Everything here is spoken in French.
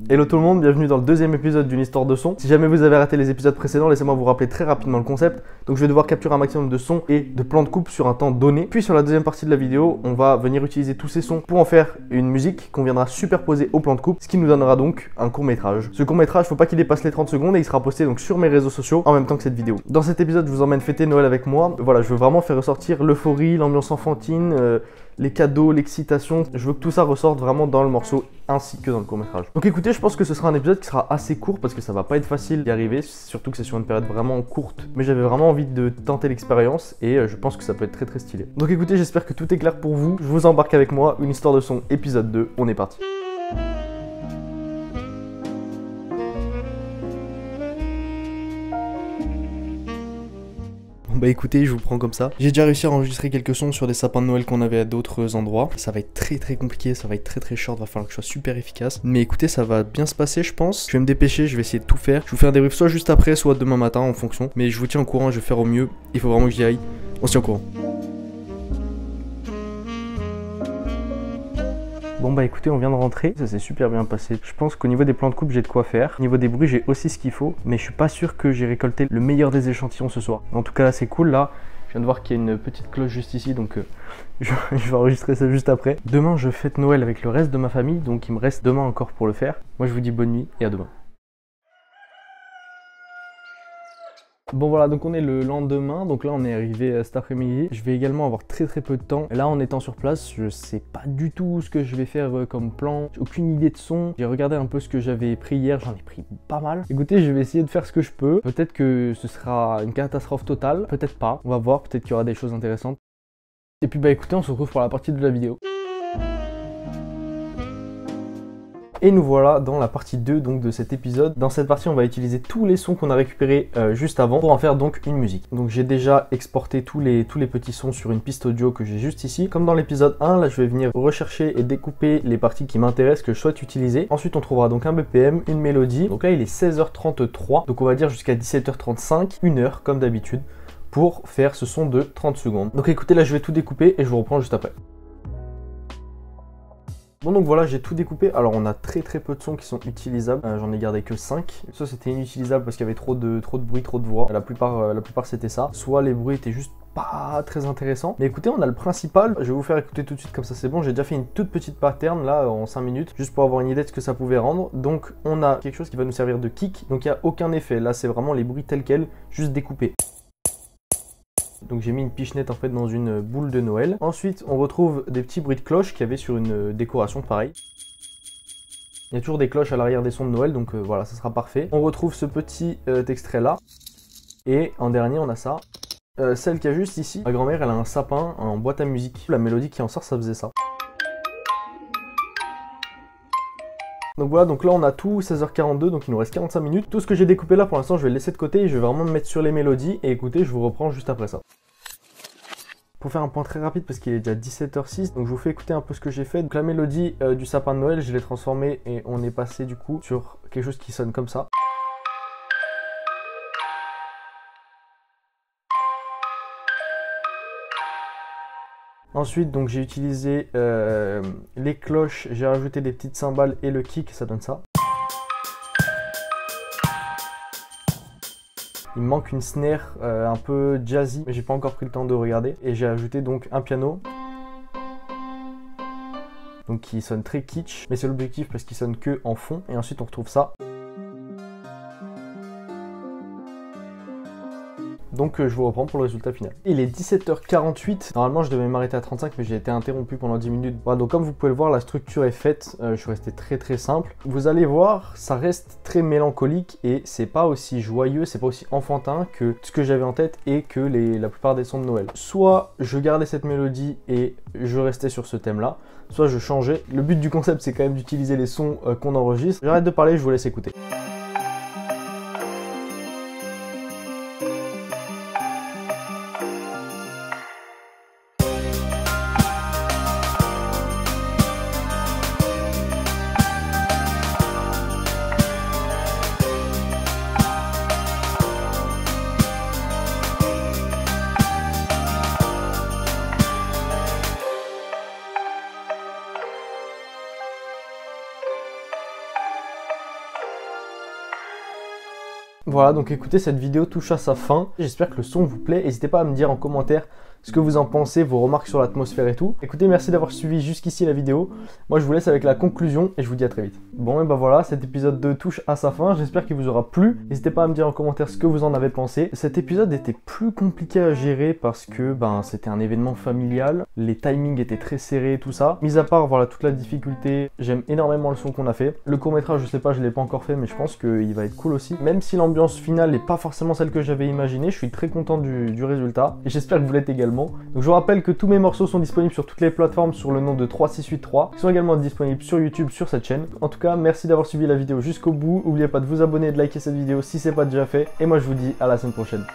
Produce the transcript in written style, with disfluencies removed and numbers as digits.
Hello tout le monde, bienvenue dans le deuxième épisode d'une histoire de son. Si jamais vous avez raté les épisodes précédents, laissez-moi vous rappeler très rapidement le concept. Donc je vais devoir capturer un maximum de sons et de plans de coupe sur un temps donné. Puis sur la deuxième partie de la vidéo, on va venir utiliser tous ces sons pour en faire une musique qu'on viendra superposer au plan de coupe, ce qui nous donnera donc un court métrage. Ce court métrage, faut pas qu'il dépasse les 30 secondes et il sera posté donc sur mes réseaux sociaux en même temps que cette vidéo. Dans cet épisode, je vous emmène fêter Noël avec moi. Voilà, je veux vraiment faire ressortir l'euphorie, l'ambiance enfantine, les cadeaux, l'excitation. Je veux que tout ça ressorte vraiment dans le morceau ainsi que dans le court-métrage. Donc écoutez, je pense que ce sera un épisode qui sera assez court parce que ça va pas être facile d'y arriver, surtout que c'est sur une période vraiment courte. Mais j'avais vraiment envie de tenter l'expérience et je pense que ça peut être très très stylé. Donc écoutez, j'espère que tout est clair pour vous. Je vous embarque avec moi, une histoire de son, épisode 2, on est parti. Bah écoutez, je vous prends comme ça. J'ai déjà réussi à enregistrer quelques sons sur des sapins de Noël qu'on avait à d'autres endroits. Ça va être très compliqué, ça va être très short, va falloir que je sois super efficace. Mais écoutez, ça va bien se passer je pense. Je vais me dépêcher, je vais essayer de tout faire. Je vous fais un débrief soit juste après, soit demain matin en fonction. Mais je vous tiens au courant, je vais faire au mieux. Il faut vraiment que j'y aille. On se tient au courant. Bon bah écoutez, on vient de rentrer, ça s'est super bien passé. Je pense qu'au niveau des plans de coupe, j'ai de quoi faire. Au niveau des bruits, j'ai aussi ce qu'il faut, mais je suis pas sûr que j'ai récolté le meilleur des échantillons ce soir. En tout cas là, c'est cool. Là, je viens de voir qu'il y a une petite cloche juste ici, donc je vais enregistrer ça juste après. Demain, je fête Noël avec le reste de ma famille, donc il me reste demain encore pour le faire. Moi, je vous dis bonne nuit et à demain. Bon voilà, donc on est le lendemain, donc là on est arrivé cet après-midi. Je vais également avoir très peu de temps. Là en étant sur place, je sais pas du tout ce que je vais faire comme plan. J'ai aucune idée de son. J'ai regardé un peu ce que j'avais pris hier, j'en ai pris pas mal. Écoutez, je vais essayer de faire ce que je peux. Peut-être que ce sera une catastrophe totale, peut-être pas. On va voir, peut-être qu'il y aura des choses intéressantes. Et puis bah écoutez, on se retrouve pour la partie de la vidéo. Et nous voilà dans la partie 2 donc de cet épisode. Dans cette partie, on va utiliser tous les sons qu'on a récupérés juste avant pour en faire donc une musique. Donc j'ai déjà exporté tous les petits sons sur une piste audio que j'ai juste ici. Comme dans l'épisode 1, là je vais venir rechercher et découper les parties qui m'intéressent, que je souhaite utiliser. Ensuite on trouvera donc un BPM, une mélodie. Donc là il est 16h33, donc on va dire jusqu'à 17h35, 1 heure comme d'habitude, pour faire ce son de 30 secondes. Donc écoutez, là je vais tout découper et je vous reprends juste après. Bon donc voilà, j'ai tout découpé. Alors on a très peu de sons qui sont utilisables, j'en ai gardé que 5. Ça c'était inutilisable parce qu'il y avait trop de bruit, trop de voix. La plupart c'était ça. Soit les bruits étaient juste pas très intéressants. Mais écoutez, on a le principal. Je vais vous faire écouter tout de suite comme ça c'est bon. J'ai déjà fait une toute petite pattern là en 5 minutes, juste pour avoir une idée de ce que ça pouvait rendre. Donc on a quelque chose qui va nous servir de kick. Donc il n'y a aucun effet. Là c'est vraiment les bruits tels quels, juste découpés. Donc j'ai mis une pichenette en fait dans une boule de Noël. Ensuite on retrouve des petits bruits de cloche qu'il y avait sur une décoration pareil. Il y a toujours des cloches à l'arrière des sons de Noël, donc voilà, ça sera parfait. On retrouve ce petit extrait là. Et en dernier on a ça. Celle qui a juste ici, ma grand-mère elle a un sapin en boîte à musique. La mélodie qui en sort, ça faisait ça. Donc voilà, donc là on a tout, 16h42, donc il nous reste 45 minutes. Tout ce que j'ai découpé là pour l'instant je vais le laisser de côté et je vais vraiment me mettre sur les mélodies. Et écoutez, je vous reprends juste après ça. Pour faire un point très rapide parce qu'il est déjà 17h06, donc je vous fais écouter un peu ce que j'ai fait. Donc la mélodie du sapin de Noël, je l'ai transformée et on est passé du coup sur quelque chose qui sonne comme ça. Ensuite, donc j'ai utilisé les cloches, j'ai rajouté des petites cymbales et le kick, ça donne ça. Il me manque une snare un peu jazzy, mais j'ai pas encore pris le temps de regarder. Et j'ai ajouté donc un piano. Donc qui sonne très kitsch, mais c'est l'objectif parce qu'il sonne que en fond. Et ensuite on retrouve ça. Donc je vous reprends pour le résultat final. Il est 17h48, normalement je devais m'arrêter à 35 mais j'ai été interrompu pendant 10 minutes. Voilà, donc comme vous pouvez le voir, la structure est faite, je suis resté très simple. Vous allez voir, ça reste très mélancolique et c'est pas aussi joyeux, c'est pas aussi enfantin que ce que j'avais en tête et que la plupart des sons de Noël. Soit je gardais cette mélodie et je restais sur ce thème là, soit je changeais. Le but du concept c'est quand même d'utiliser les sons qu'on enregistre. J'arrête de parler, je vous laisse écouter. Voilà, donc écoutez, cette vidéo touche à sa fin. J'espère que le son vous plaît. N'hésitez pas à me dire en commentaire ce que vous en pensez, vos remarques sur l'atmosphère et tout. Écoutez, merci d'avoir suivi jusqu'ici la vidéo. Moi, je vous laisse avec la conclusion et je vous dis à très vite. Bon, et ben voilà, cet épisode 2 touche à sa fin. J'espère qu'il vous aura plu. N'hésitez pas à me dire en commentaire ce que vous en avez pensé. Cet épisode était plus compliqué à gérer parce que c'était un événement familial. Les timings étaient très serrés, tout ça. Mis à part, voilà, toute la difficulté, j'aime énormément le son qu'on a fait. Le court-métrage, je sais pas, je l'ai pas encore fait, mais je pense qu'il va être cool aussi. Même si l'ambiance finale n'est pas forcément celle que j'avais imaginée, je suis très content du résultat. Et j'espère que vous l'êtes également. Donc je vous rappelle que tous mes morceaux sont disponibles sur toutes les plateformes sur le nom de 3683. Ils sont également disponibles sur YouTube, sur cette chaîne. En tout cas, merci d'avoir suivi la vidéo jusqu'au bout. N'oubliez pas de vous abonner et de liker cette vidéo si c'est pas déjà fait. Et moi je vous dis à la semaine prochaine.